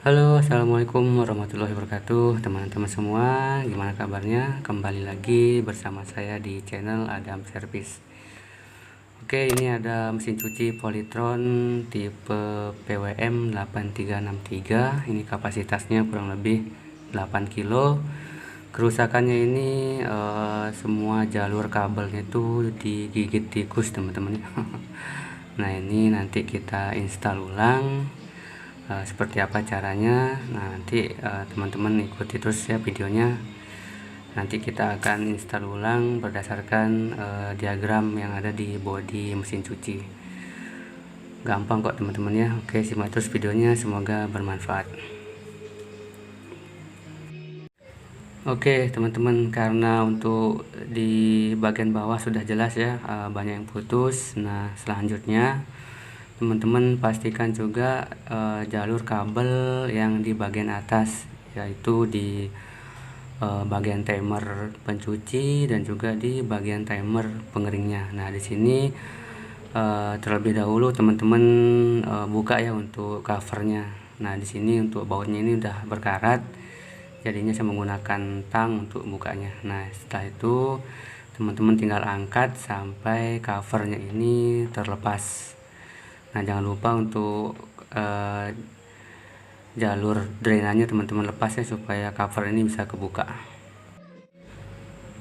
Halo, assalamualaikum warahmatullahi wabarakatuh, teman-teman semua. Gimana kabarnya? Kembali lagi bersama saya di channel Adam Service. Oke, ini ada mesin cuci Polytron tipe PWM 8363. Ini kapasitasnya kurang lebih 8 kilo. Kerusakannya ini semua jalur kabelnya itu digigit tikus, teman-teman. Nah, ini nanti kita install ulang. Seperti apa caranya, nah nanti teman-teman ikuti terus ya videonya. Nanti kita akan install ulang berdasarkan diagram yang ada di bodi mesin cuci. Gampang kok teman-teman ya. Oke, simak terus videonya, semoga bermanfaat. Oke teman-teman, karena untuk di bagian bawah sudah jelas ya, banyak yang putus. Nah selanjutnya teman-teman pastikan juga jalur kabel yang di bagian atas, yaitu di bagian timer pencuci dan juga di bagian timer pengeringnya. Nah di sini terlebih dahulu teman-teman buka ya untuk covernya. Nah di sini untuk bautnya ini udah berkarat, jadinya saya menggunakan tang untuk bukanya. Nah setelah itu teman-teman tinggal angkat sampai covernya ini terlepas. Nah jangan lupa untuk jalur drainannya teman-teman lepas ya, supaya cover ini bisa kebuka.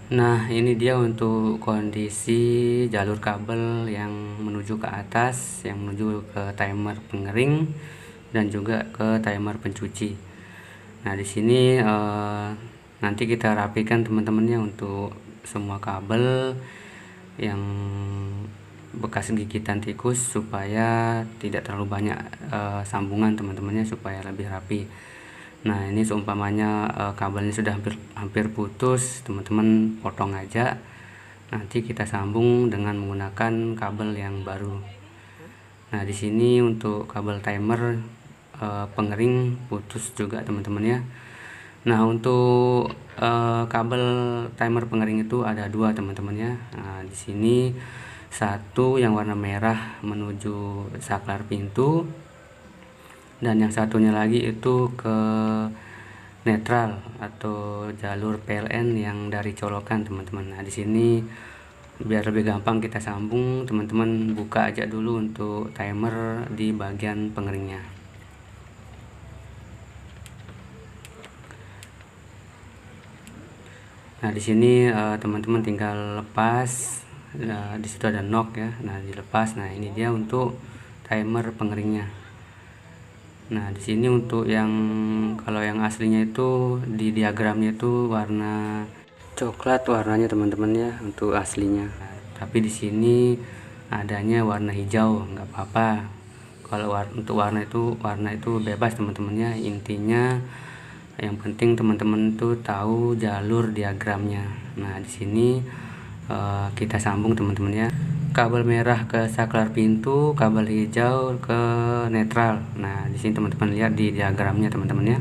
Nah ini dia untuk kondisi jalur kabel yang menuju ke atas, yang menuju ke timer pengering dan juga ke timer pencuci. Nah di sini nanti kita rapikan teman-temannya untuk semua kabel yang bekas gigitan tikus, supaya tidak terlalu banyak sambungan teman-temannya, supaya lebih rapi. Nah ini seumpamanya kabelnya sudah hampir putus, teman-teman potong aja, nanti kita sambung dengan menggunakan kabel yang baru. Nah di sini untuk kabel timer pengering putus juga teman-teman ya. Nah untuk kabel timer pengering itu ada dua teman-teman ya. Nah di sini satu yang warna merah menuju saklar pintu, dan yang satunya lagi itu ke netral atau jalur PLN yang dari colokan teman-teman. Nah di sini biar lebih gampang kita sambung, teman-teman buka aja dulu untuk timer di bagian pengeringnya. Nah di sini teman-teman tinggal lepas, di situ ada knock ya. Nah dilepas. Nah ini dia untuk timer pengeringnya. Nah di sini untuk yang kalau yang aslinya itu di diagramnya itu warna coklat warnanya teman-teman ya untuk aslinya. Nah, tapi di sini adanya warna hijau, nggak apa-apa. Kalau untuk warna itu bebas teman-teman ya. Intinya yang penting teman-teman tuh tahu jalur diagramnya. Nah di sini kita sambung teman-teman ya, kabel merah ke saklar pintu, kabel hijau ke netral. Nah di sini teman-teman lihat di diagramnya teman-teman ya.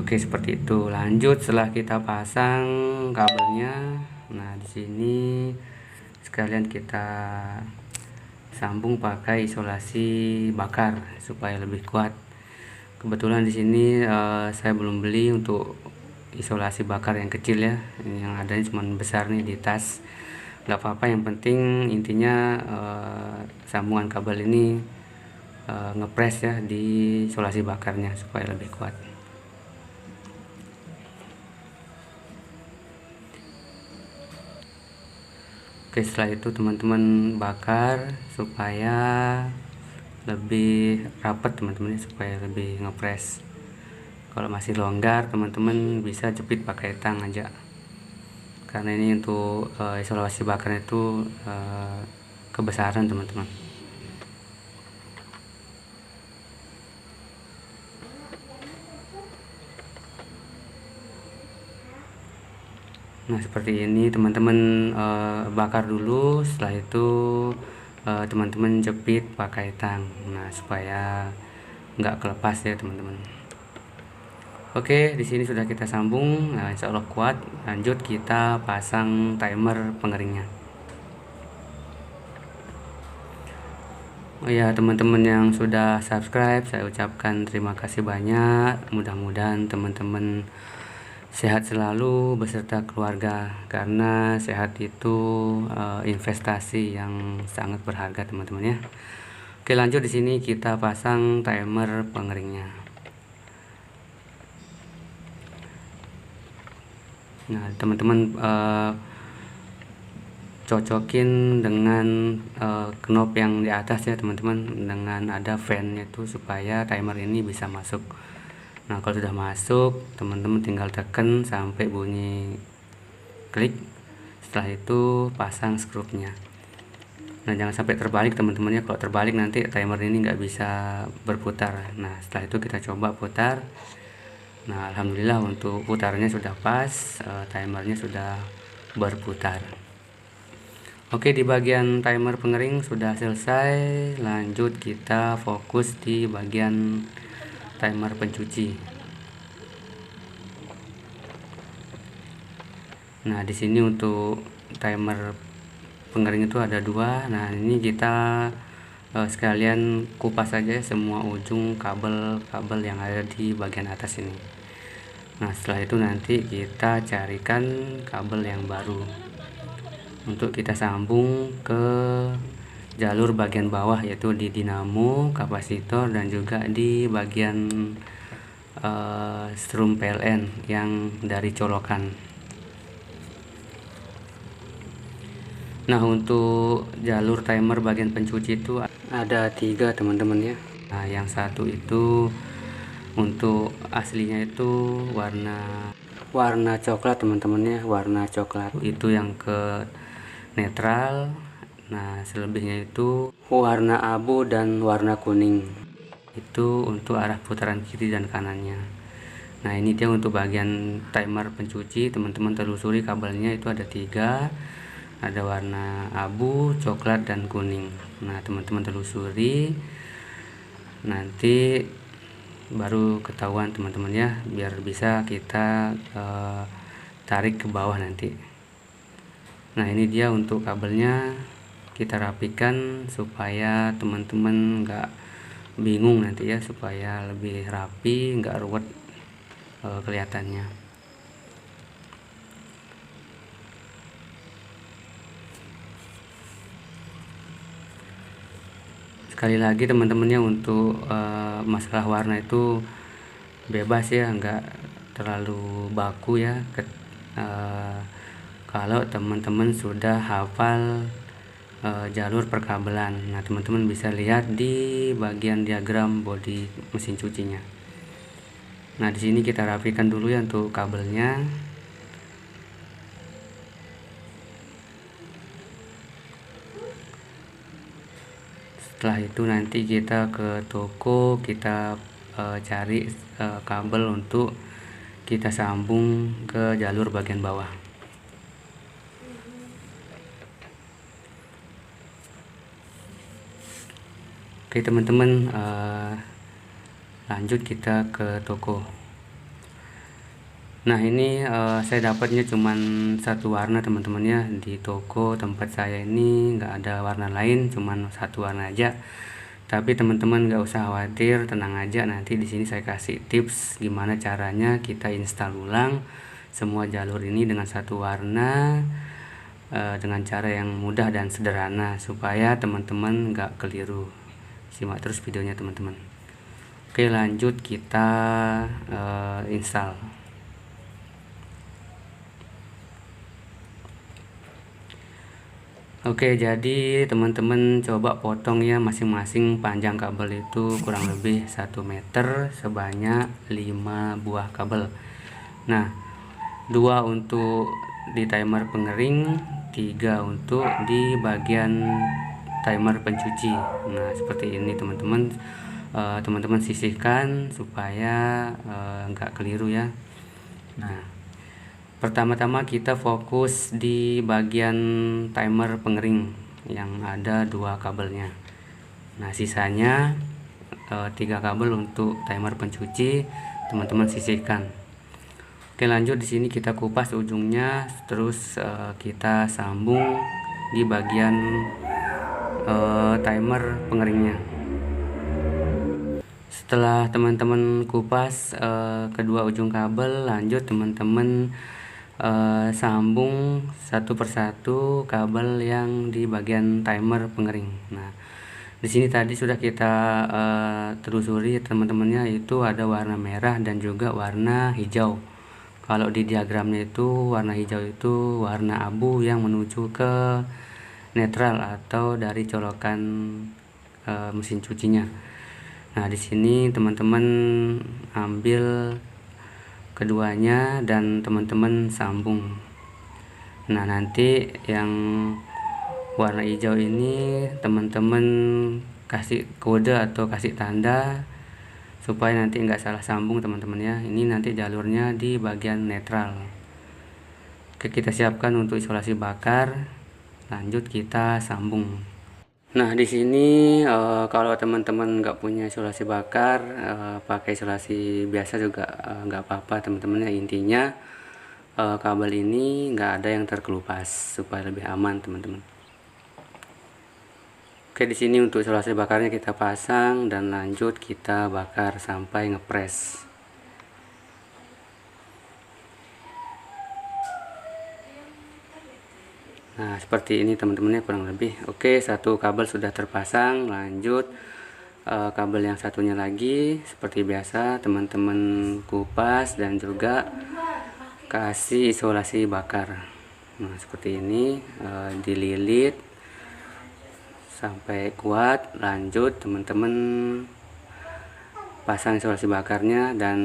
Oke seperti itu. Lanjut setelah kita pasang kabelnya, nah di sini sekalian kita sambung pakai isolasi bakar supaya lebih kuat. Kebetulan di sini saya belum beli untuk isolasi bakar yang kecil ya. Ini yang adanya cuma besar nih di tas. Gak apa-apa, yang penting intinya sambungan kabel ini ngepres ya di isolasi bakarnya supaya lebih kuat. Oke setelah itu teman-teman bakar supaya lebih rapat teman-teman, supaya lebih ngepres. Kalau masih longgar teman-teman bisa jepit pakai tang aja, karena ini untuk isolasi bakar itu kebesaran teman-teman. Nah seperti ini teman-teman bakar dulu, setelah itu teman-teman jepit pakai tang, nah supaya nggak kelepas ya teman-teman. Oke di sini sudah kita sambung, nah, insya Allah kuat. Lanjut kita pasang timer pengeringnya. Oh ya, teman-teman yang sudah subscribe, saya ucapkan terima kasih banyak. Mudah-mudahan teman-teman sehat selalu beserta keluarga, karena sehat itu investasi yang sangat berharga, teman-teman ya. Oke, lanjut. Di sini kita pasang timer pengeringnya. Nah, teman-teman cocokin dengan knob yang di atas ya teman-teman, dengan ada fan itu supaya timer ini bisa masuk. Nah, kalau sudah masuk, teman-teman tinggal tekan sampai bunyi klik. Setelah itu pasang skrupnya. Nah, jangan sampai terbalik teman-teman ya. Kalau terbalik nanti timer ini nggak bisa berputar. Nah, setelah itu kita coba putar. Nah, alhamdulillah untuk putarnya sudah pas, timernya sudah berputar. Oke, di bagian timer pengering sudah selesai. Lanjut kita fokus di bagian timer pencuci. Nah, di sini untuk timer pengering itu ada dua. Nah, ini kita sekalian kupas saja semua ujung kabel-kabel yang ada di bagian atas ini. Nah, setelah itu nanti kita carikan kabel yang baru untuk kita sambung ke jalur bagian bawah, yaitu di dinamo, kapasitor, dan juga di bagian strum PLN yang dari colokan. Nah, untuk jalur timer bagian pencuci itu ada 3 teman-teman ya. Nah, yang satu itu untuk aslinya itu warna coklat teman-teman ya, warna coklat itu yang ke netral. Nah, selebihnya itu warna abu dan warna kuning, itu untuk arah putaran kiri dan kanannya. Nah, ini dia untuk bagian timer pencuci. Teman-teman telusuri kabelnya, itu ada 3, ada warna abu, coklat, dan kuning. Nah, teman-teman telusuri, nanti baru ketahuan teman-teman ya, biar bisa kita tarik ke bawah nanti. Nah, ini dia untuk kabelnya, kita rapikan supaya teman-teman nggak bingung nanti ya, supaya lebih rapi, nggak ruwet kelihatannya. Sekali lagi teman-temannya, untuk masalah warna itu bebas ya, nggak terlalu baku ya. Kalau teman-teman sudah hafal jalur perkabelan. Nah, teman-teman bisa lihat di bagian diagram bodi mesin cucinya. Nah, di sini kita rapikan dulu ya untuk kabelnya. Setelah itu nanti kita ke toko, kita cari kabel untuk kita sambung ke jalur bagian bawah. Oke teman-teman, lanjut kita ke toko. Nah, ini saya dapatnya cuman satu warna teman-teman ya. Di toko tempat saya ini nggak ada warna lain, cuman satu warna aja. Tapi teman-teman nggak usah khawatir, tenang aja. Nanti di sini saya kasih tips gimana caranya kita install ulang semua jalur ini dengan satu warna, dengan cara yang mudah dan sederhana, supaya teman-teman nggak keliru. Simak terus videonya teman-teman. Oke, lanjut kita install. Oke, jadi teman-teman coba potong ya masing-masing panjang kabel itu kurang lebih 1 meter, sebanyak 5 buah kabel. Nah, 2 untuk di timer pengering, 3 untuk di bagian timer pencuci. Nah, seperti ini teman-teman. Teman-teman sisihkan supaya nggak keliru ya. Nah, pertama-tama kita fokus di bagian timer pengering yang ada 2 kabelnya. Nah, sisanya 3 kabel untuk timer pencuci, teman-teman sisihkan. Oke, lanjut. Di sini kita kupas ujungnya, terus kita sambung di bagian timer pengeringnya. Setelah teman-teman kupas kedua ujung kabel, lanjut teman-teman sambung satu persatu kabel yang di bagian timer pengering. Nah, di sini tadi sudah kita telusuri teman-temannya, itu ada warna merah dan juga warna hijau. Kalau di diagramnya itu warna hijau itu warna abu yang menuju ke netral atau dari colokan mesin cucinya. Nah, di sini teman-teman ambil keduanya dan teman-teman sambung. Nah, nanti yang warna hijau ini teman-teman kasih kode atau kasih tanda supaya nanti nggak salah sambung teman-teman ya. Ini nanti jalurnya di bagian netral. Oke, kita siapkan untuk isolasi bakar, lanjut kita sambung. Nah, di sini kalau teman-teman nggak punya isolasi bakar, pakai isolasi biasa juga nggak apa-apa teman-teman ya. Intinya kabel ini nggak ada yang terkelupas supaya lebih aman teman-teman. Oke, di sini untuk isolasi bakarnya kita pasang dan lanjut kita bakar sampai ngepres. Nah, seperti ini teman-temannya kurang lebih. Oke, satu kabel sudah terpasang, lanjut kabel yang satunya lagi seperti biasa teman-teman kupas dan juga kasih isolasi bakar. Nah, seperti ini dililit sampai kuat, lanjut teman-teman pasang isolasi bakarnya dan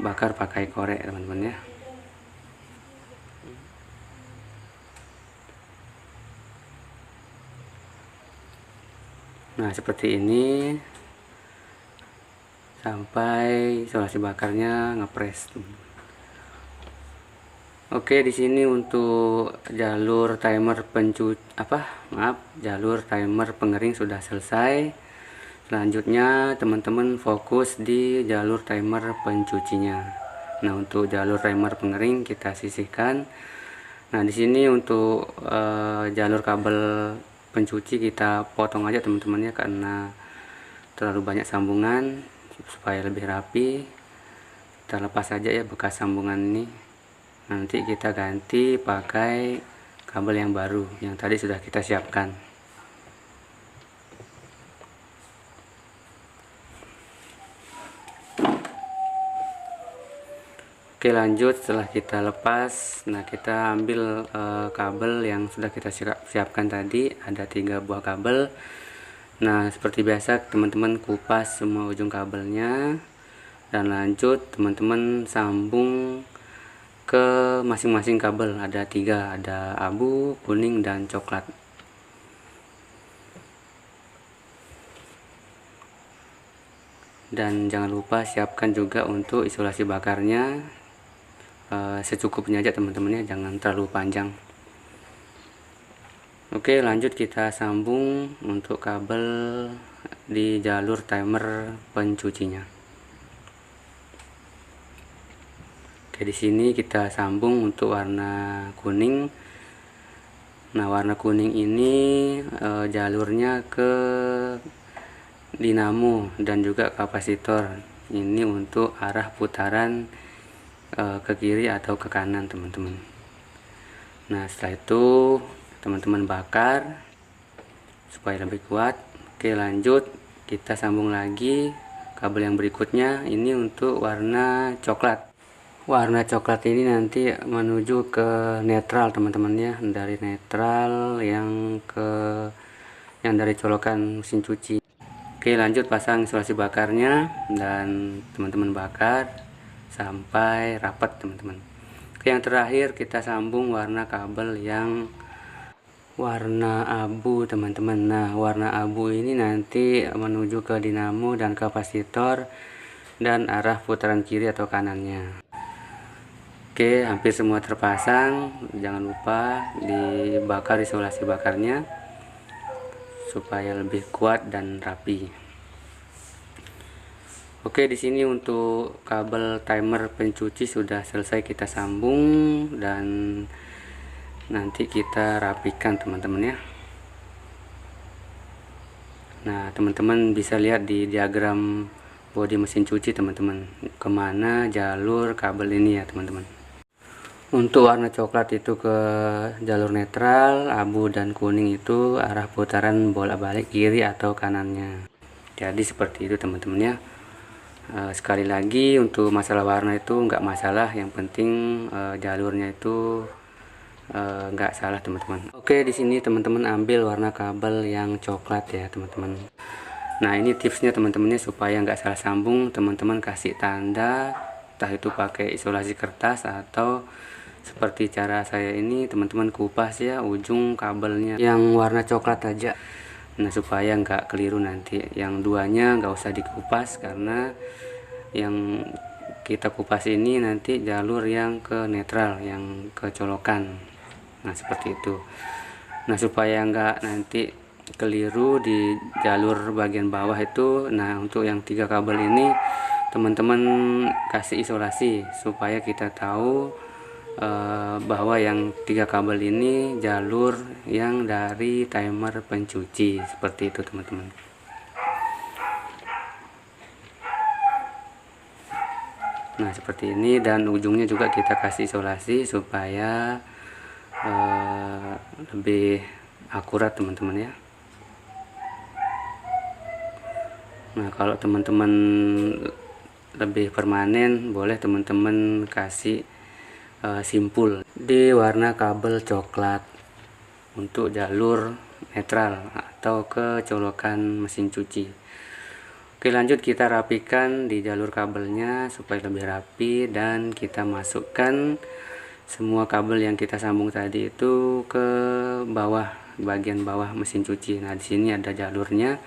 bakar pakai korek teman-teman ya. Nah, seperti ini sampai isolasi bakarnya ngepres. Oke, di sini untuk jalur timer jalur timer pengering sudah selesai. Selanjutnya teman-teman fokus di jalur timer pencucinya. Nah, untuk jalur timer pengering kita sisihkan. Nah, di sini untuk jalur kabel pencuci kita potong aja teman-teman ya, karena terlalu banyak sambungan. Supaya lebih rapi, kita lepas saja ya bekas sambungan ini. Nanti kita ganti pakai kabel yang baru yang tadi sudah kita siapkan. Oke, lanjut setelah kita lepas, nah kita ambil kabel yang sudah kita siapkan tadi, ada 3 buah kabel. Nah, seperti biasa teman-teman kupas semua ujung kabelnya dan lanjut teman-teman sambung ke masing-masing kabel. Ada 3, ada abu, kuning, dan coklat. Dan jangan lupa siapkan juga untuk isolasi bakarnya secukupnya aja teman-teman ya, jangan terlalu panjang. Oke, lanjut kita sambung untuk kabel di jalur timer pencucinya. Oke, di sini kita sambung untuk warna kuning. Nah, warna kuning ini jalurnya ke dinamo dan juga kapasitor. Ini untuk arah putaran ke kiri atau ke kanan teman-teman. Nah, setelah itu teman-teman bakar supaya lebih kuat. Oke, lanjut kita sambung lagi kabel yang berikutnya. Ini untuk warna coklat. Warna coklat ini nanti menuju ke netral teman-teman ya, dari netral yang dari colokan mesin cuci. Oke, lanjut pasang isolasi bakarnya dan teman-teman bakar sampai rapat teman-teman. Oke, yang terakhir kita sambung warna kabel yang warna abu teman-teman. Nah, warna abu ini nanti menuju ke dinamo dan kapasitor dan arah putaran kiri atau kanannya. Oke, hampir semua terpasang. Jangan lupa dibakar isolasi bakarnya supaya lebih kuat dan rapi. Oke, di sini untuk kabel timer pencuci sudah selesai kita sambung dan nanti kita rapikan teman-teman ya. Nah, teman-teman bisa lihat di diagram bodi mesin cuci teman-teman, kemana jalur kabel ini ya teman-teman. Untuk warna coklat itu ke jalur netral, abu dan kuning itu arah putaran bolak-balik kiri atau kanannya. Jadi seperti itu teman-teman ya. Sekali lagi untuk masalah warna itu nggak masalah, yang penting jalurnya itu nggak salah teman-teman. Oke, di sini teman-teman ambil warna kabel yang coklat ya teman-teman. Nah, ini tipsnya teman-temannya supaya nggak salah sambung, teman-teman kasih tanda, entah itu pakai isolasi kertas atau seperti cara saya ini, teman-teman kupas ya ujung kabelnya yang warna coklat aja. Nah, supaya nggak keliru nanti, yang duanya nggak usah dikupas karena yang kita kupas ini nanti jalur yang ke netral, yang ke colokan. Nah, seperti itu. Nah, supaya nggak nanti keliru di jalur bagian bawah itu, nah untuk yang 3 kabel ini teman-teman kasih isolasi supaya kita tahu bahwa yang 3 kabel ini jalur yang dari timer pencuci, seperti itu teman-teman. Nah, seperti ini, dan ujungnya juga kita kasih isolasi supaya lebih akurat teman-teman ya. Nah, kalau teman-teman lebih permanen, boleh teman-teman kasih simpul di warna kabel coklat untuk jalur netral atau ke colokan mesin cuci. Oke, lanjut kita rapikan di jalur kabelnya supaya lebih rapi, dan kita masukkan semua kabel yang kita sambung tadi itu ke bawah, bagian bawah mesin cuci. Nah, di sini ada jalurnya,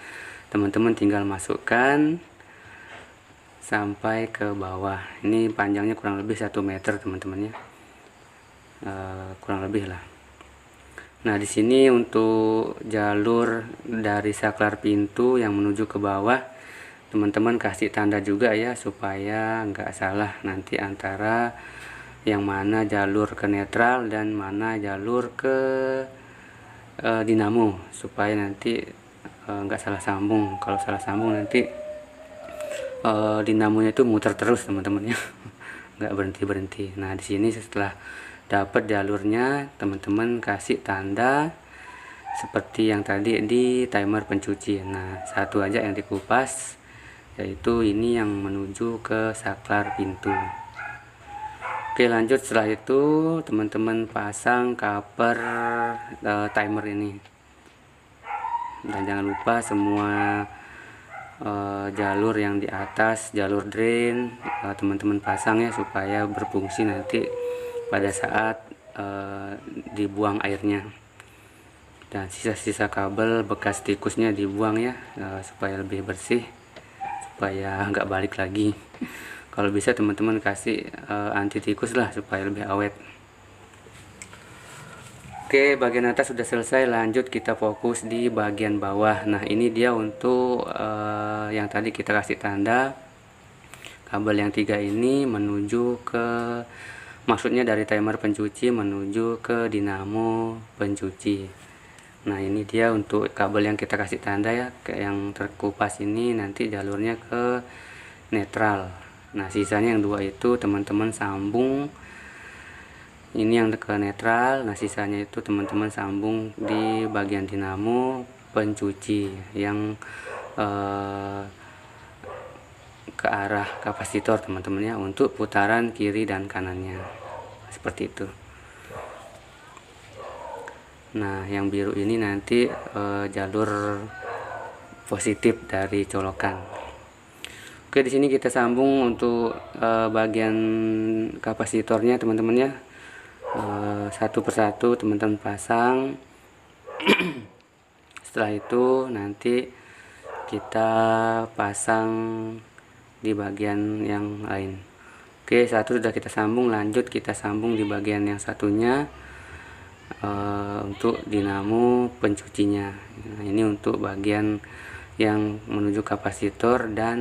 teman-teman tinggal masukkan sampai ke bawah. Ini panjangnya kurang lebih 1 meter teman-teman ya, kurang lebih lah. Nah, di sini untuk jalur dari saklar pintu yang menuju ke bawah, teman-teman kasih tanda juga ya supaya nggak salah nanti antara yang mana jalur ke netral dan mana jalur ke dinamo, supaya nanti nggak salah sambung. Kalau salah sambung nanti dinamonya itu muter terus teman-teman ya, nggak berhenti. Nah, di sini setelah dapat jalurnya, teman-teman kasih tanda seperti yang tadi di timer pencuci. Nah, satu aja yang dikupas, yaitu ini yang menuju ke saklar pintu. Oke, lanjut. Setelah itu teman-teman pasang cover timer ini, dan jangan lupa semua jalur yang di atas, jalur drain, teman-teman pasang ya supaya berfungsi nanti pada saat dibuang airnya. Dan sisa-sisa kabel bekas tikusnya dibuang ya, supaya lebih bersih, supaya nggak balik lagi. Kalau bisa teman-teman kasih anti tikus lah supaya lebih awet. Oke, bagian atas sudah selesai, lanjut kita fokus di bagian bawah. Nah, ini dia untuk yang tadi kita kasih tanda kabel yang 3 ini menuju ke, maksudnya dari timer pencuci menuju ke dinamo pencuci. Nah, ini dia untuk kabel yang kita kasih tanda ya, yang terkupas ini nanti jalurnya ke netral. Nah, sisanya yang 2 itu teman-teman sambung, ini yang ke netral. Nah, sisanya itu teman-teman sambung di bagian dinamo pencuci yang ke arah kapasitor teman-teman ya, untuk putaran kiri dan kanannya, seperti itu. Nah, yang biru ini nanti jalur positif dari colokan. Oke, di sini kita sambung untuk bagian kapasitornya teman-teman ya. Satu persatu teman-teman pasang. Setelah itu nanti kita pasang di bagian yang lain. Oke, satu sudah kita sambung, lanjut kita sambung di bagian yang satunya untuk dinamo pencucinya. Nah, ini untuk bagian yang menuju kapasitor dan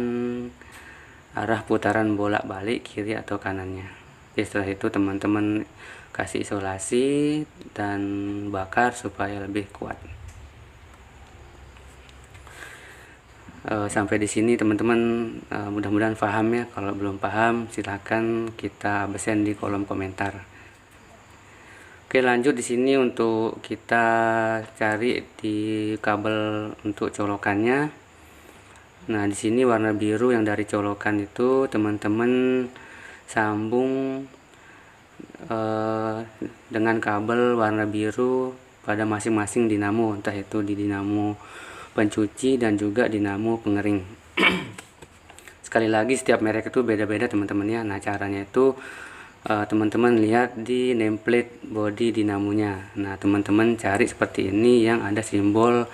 arah putaran bolak-balik kiri atau kanannya. Oke, setelah itu teman-teman kasih isolasi dan bakar supaya lebih kuat. Sampai di sini teman-teman mudah-mudahan paham ya. Kalau belum paham silahkan kita absen di kolom komentar. Oke, lanjut di sini untuk kita cari di kabel untuk colokannya. Nah, di sini warna biru yang dari colokan itu teman-teman sambung dengan kabel warna biru pada masing-masing dinamo, entah itu di dinamo pencuci dan juga dinamo pengering. Sekali lagi setiap merek itu beda-beda teman-teman ya. Nah, caranya itu teman-teman lihat di nameplate body dinamonya. Nah, teman-teman cari seperti ini yang ada simbol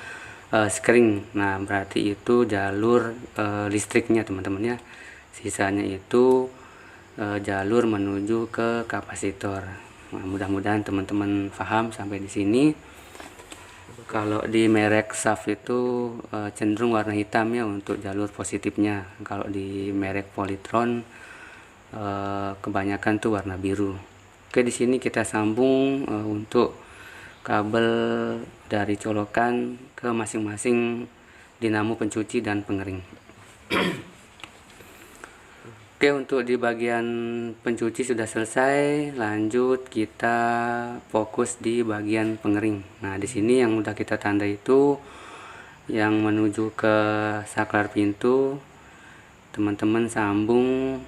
string. Nah, berarti itu jalur listriknya teman-teman ya. Sisanya itu jalur menuju ke kapasitor. Nah, mudah-mudahan teman-teman paham sampai di sini. Kalau di merek SAF itu cenderung warna hitam ya untuk jalur positifnya. Kalau di merek Polytron kebanyakan tuh warna biru. Oke, di sini kita sambung untuk kabel dari colokan ke masing-masing dinamo pencuci dan pengering. Oke, untuk di bagian pencuci sudah selesai. Lanjut kita fokus di bagian pengering. Nah, di sini yang udah kita tanda itu yang menuju ke saklar pintu. Teman-teman sambung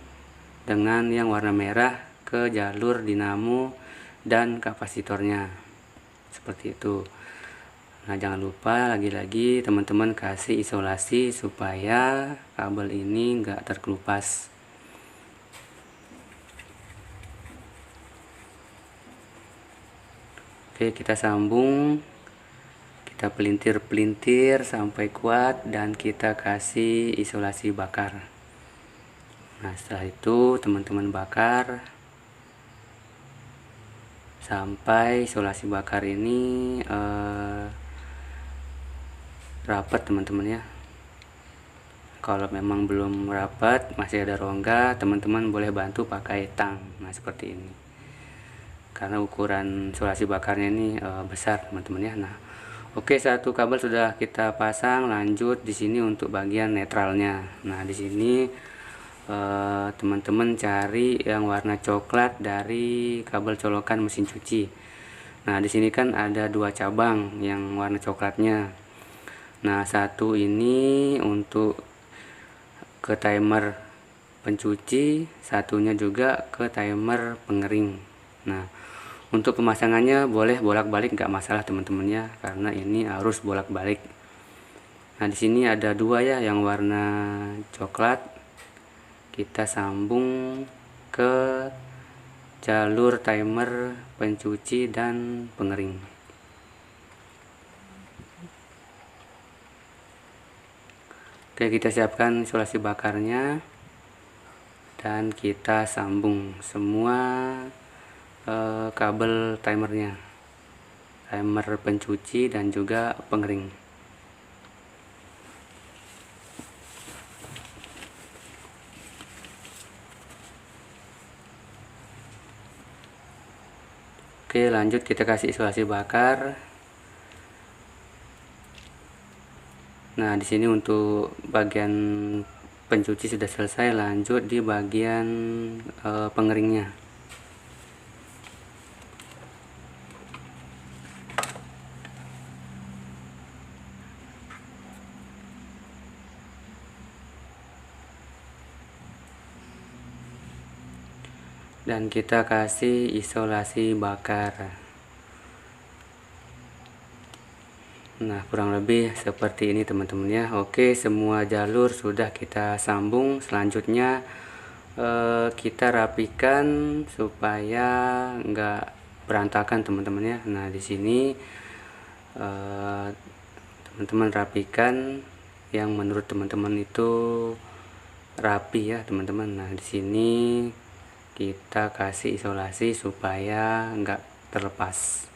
dengan yang warna merah ke jalur dinamo dan kapasitornya. Seperti itu. Nah, jangan lupa lagi-lagi teman-teman kasih isolasi supaya kabel ini enggak terkelupas. Oke, kita sambung, kita pelintir-pelintir sampai kuat dan kita kasih isolasi bakar. Nah, setelah itu teman-teman bakar sampai isolasi bakar ini rapat teman-teman ya. Kalau memang belum rapat, masih ada rongga, teman-teman boleh bantu pakai tang. Nah, seperti ini. Karena ukuran isolasi bakarnya ini besar teman-teman ya. Nah, oke, satu kabel sudah kita pasang. Lanjut di sini untuk bagian netralnya. Nah, di sini teman-teman cari yang warna coklat dari kabel colokan mesin cuci. Nah, di sini kan ada dua cabang yang warna coklatnya. Nah, satu ini untuk ke timer pencuci, satunya juga ke timer pengering. Nah, untuk pemasangannya boleh bolak-balik, nggak masalah teman-teman ya, karena ini harus bolak-balik. Nah, di sini ada dua ya, yang warna coklat. Kita sambung ke jalur timer pencuci dan pengering. Oke, kita siapkan isolasi bakarnya dan kita sambung semua kabel timernya, timer pencuci dan juga pengering. Oke, lanjut kita kasih isolasi bakar. Nah, di sini untuk bagian pencuci sudah selesai. Lanjut di bagian pengeringnya. Dan kita kasih isolasi bakar. Nah, kurang lebih seperti ini teman-teman ya. Oke, semua jalur sudah kita sambung. Selanjutnya kita rapikan supaya enggak berantakan teman-teman ya. Nah, di sini teman-teman rapikan yang menurut teman-teman itu rapi ya teman-teman. Nah, di sini kita kasih isolasi supaya enggak terlepas.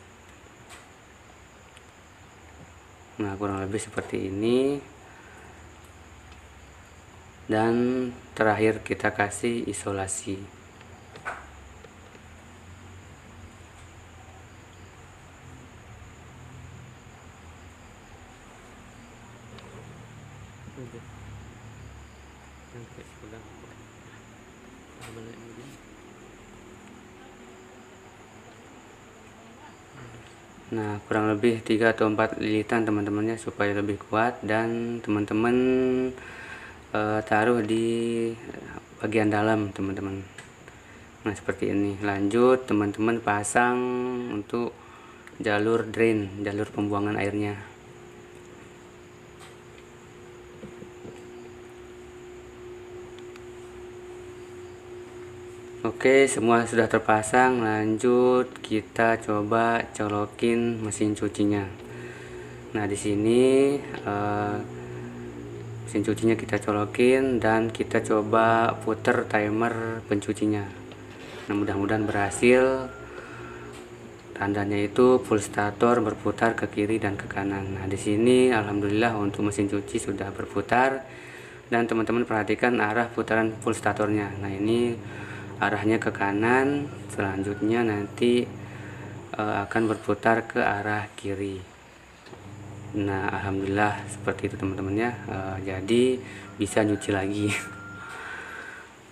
Nah, kurang lebih seperti ini. Dan terakhir kita kasih isolasi. Nah, kurang lebih 3 atau 4 lilitan teman-temannya, supaya lebih kuat, dan teman-teman taruh di bagian dalam teman-teman. Nah, seperti ini. Lanjut teman-teman pasang untuk jalur drain, jalur pembuangan airnya. Oke, semua sudah terpasang. Lanjut kita coba colokin mesin cucinya. Nah, di sini mesin cucinya kita colokin dan kita coba puter timer pencucinya. Nah, mudah-mudahan berhasil. Tandanya itu full stator berputar ke kiri dan ke kanan. Nah, di sini alhamdulillah untuk mesin cuci sudah berputar, dan teman-teman perhatikan arah putaran full statornya. Nah, ini arahnya ke kanan, selanjutnya nanti akan berputar ke arah kiri. Nah, alhamdulillah seperti itu teman-teman ya. Jadi bisa nyuci lagi.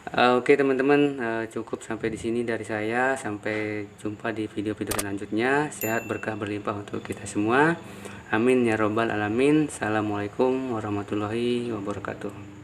Oke teman-teman, cukup sampai di sini dari saya. Sampai jumpa di video-video selanjutnya. Sehat berkah berlimpah untuk kita semua. Amin ya robbal alamin. Assalamualaikum warahmatullahi wabarakatuh.